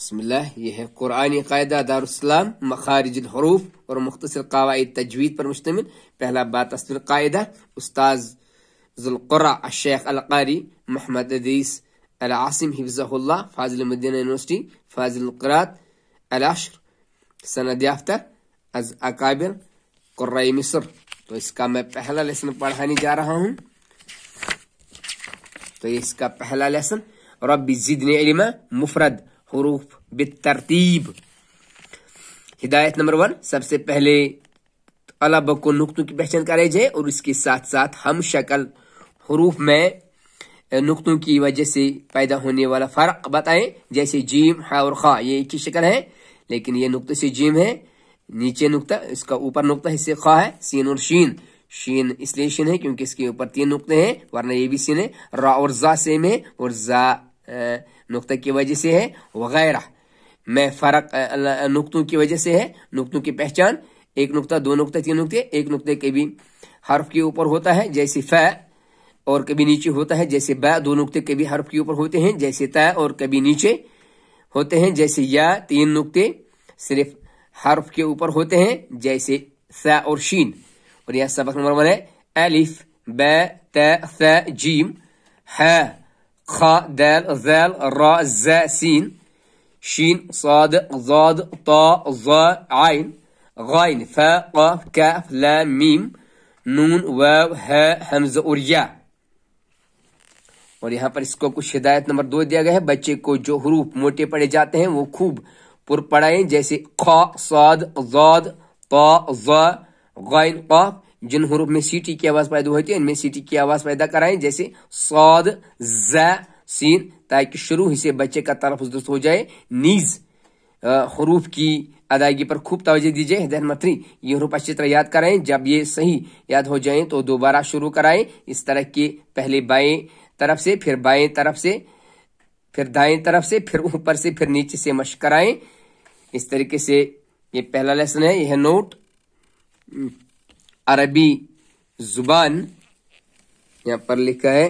बिस्मिल्लाह, ये है कुरानी कायदा दारुस्सलाम मखारिज हरूफ और मुख्तसर कवाइद तजवीद पर मुश्तमिल। पहला बात तस्वीर कायदा उस्ताज ज़ुल्क़ुर्रा अश-शेख अल-क़ारी मोहम्मद अदीस अल-आसिम हिफ़्ज़हुल्लाह फाज़िल मदीना यूनिवर्सिटी फाज़िल क़िरात अल-अश्र सनद याफ्ता अज़ अकाबिर क़ुर्राए मिस्र। तो इसका मैं पहला लेसन पढ़ाने जा रहा हूँ। तो इसका पहला लेसन रब्बी ज़िदनी इल्मा मुफरद हुरूफ बितरतीब। हिदायत नंबर 1, सबसे पहले अलब को नुक्तों की पहचान कराई जाए और इसके साथ साथ हम शक्ल हुरूफ में नुक्तों की वजह से पैदा होने वाला फर्क बताएं। जैसे जीम, हा और खा, ये एक ही शक्ल है, लेकिन ये नुक्ते से जीम है, नीचे नुक्ता, इसका ऊपर नुक्ता इससे खा है। सीन और शीन, शीन इसलिए शीन है क्योंकि इसके ऊपर 3 नुक्ते हैं, वरना ये भी सीन है। रा और जा सेम है और जा नुक्ता की वजह से है। वगैरह में फर्क नुक्तों की वजह से है। नुक्तों की पहचान, एक नुक्ता, 2 नुक्ते, 3 नुक्ते। एक नुक्ते कभी हर्फ के ऊपर होता है जैसे फ, और कभी नीचे होता है जैसे बा। 2 नुक्ते कभी हर्फ के ऊपर होते हैं जैसे ता, और कभी नीचे होते हैं जैसे या। 3 नुक्ते सिर्फ हर्फ के ऊपर होते हैं जैसे सा और शीन। और यह सबक नंबर 1 है अलिफ बा ता सा जीम हा खा दाल ज़ाल रा ज़ा सीन शीन साद ज़ाद ता ज़ा आइन गाइन फा क़ाफ काफ लाम मीम नून वाव हा हमज़ा और या। और यहाँ पर इसको कुछ हिदायत नंबर 2 दिया गया है। बच्चे को जो हुरूफ मोटे पड़े जाते हैं वो खूब पुर पढ़ाएं, जैसे खा साद ज़ाद ता ज़ा गाइन क़ाफ। जिन हुरूफ में सीटी की आवाज पैदा होती है इनमें सीटी की आवाज पैदा कराएं, जैसे साद ज़ा सीन, ताकि शुरू ही से बच्चे का तलफ़्फ़ुज़ दुरुस्त हो जाए। नीज हुरूफ की अदायगी पर खूब तवज्जो दीजिए। हिदायत नंबर 3, ये हुरूफ अच्छी तरह याद कराएं। जब ये सही याद हो जाएं तो दोबारा शुरू कराएं। इस तरह के पहले बाएं तरफ से, फिर बाएं तरफ से, फिर दाएं तरफ से, फिर ऊपर से, फिर नीचे से मशक कराएं। इस तरीके से ये पहला लेसन है। यह नोट अरबी जुबान, यहाँ पर लिखा है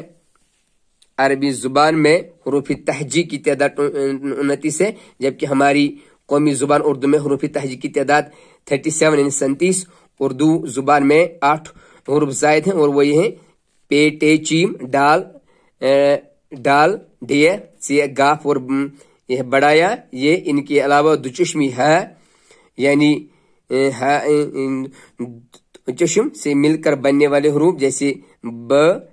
अरबी जुबान में हुरूफ तहजी की तादाद 29 है, जबकि हमारी कौमी जुबान उर्दू में हुरूफ तहजी की तादाद 37 यानी 37। उर्दू जुबान में 8 हुरूफ जायद हैं और वो ये हैं पे टे चीम डाल डाल ढे से गाफ और यह बड़ाया ये। इनके अलावा दुचश्मी है यानी चश्म से मिलकर बनने वाले हुरूफ जैसे ब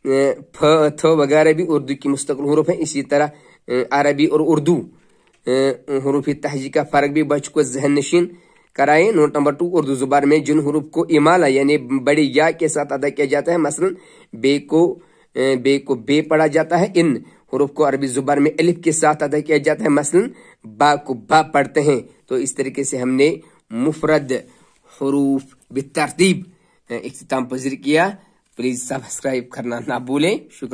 फ थ वगैरह भी उर्दू की मुस्तकिल हुरूफ है। इसी तरह अरबी और उर्दू हुरूफ तहजी का फर्क भी बच्चों को ज़हन नशीन कराएं। नोट नंबर 2, उर्दू जुबान में जिन हुरूफ को इमाला यानी बड़े या के साथ अदा किया जाता है, मसलन बे को बे पढ़ा जाता है, इन हुरूफ को अरबी जुबान में अलिफ के साथ अदा किया जाता है, मसलन बा को बा पढ़ते हैं। तो इस तरीके से हमने मुफरद हुरूफ बितरतीब इख्तिताम पज़ीर किया। प्लीज सब्सक्राइब करना ना भूलें। शुक्रिया।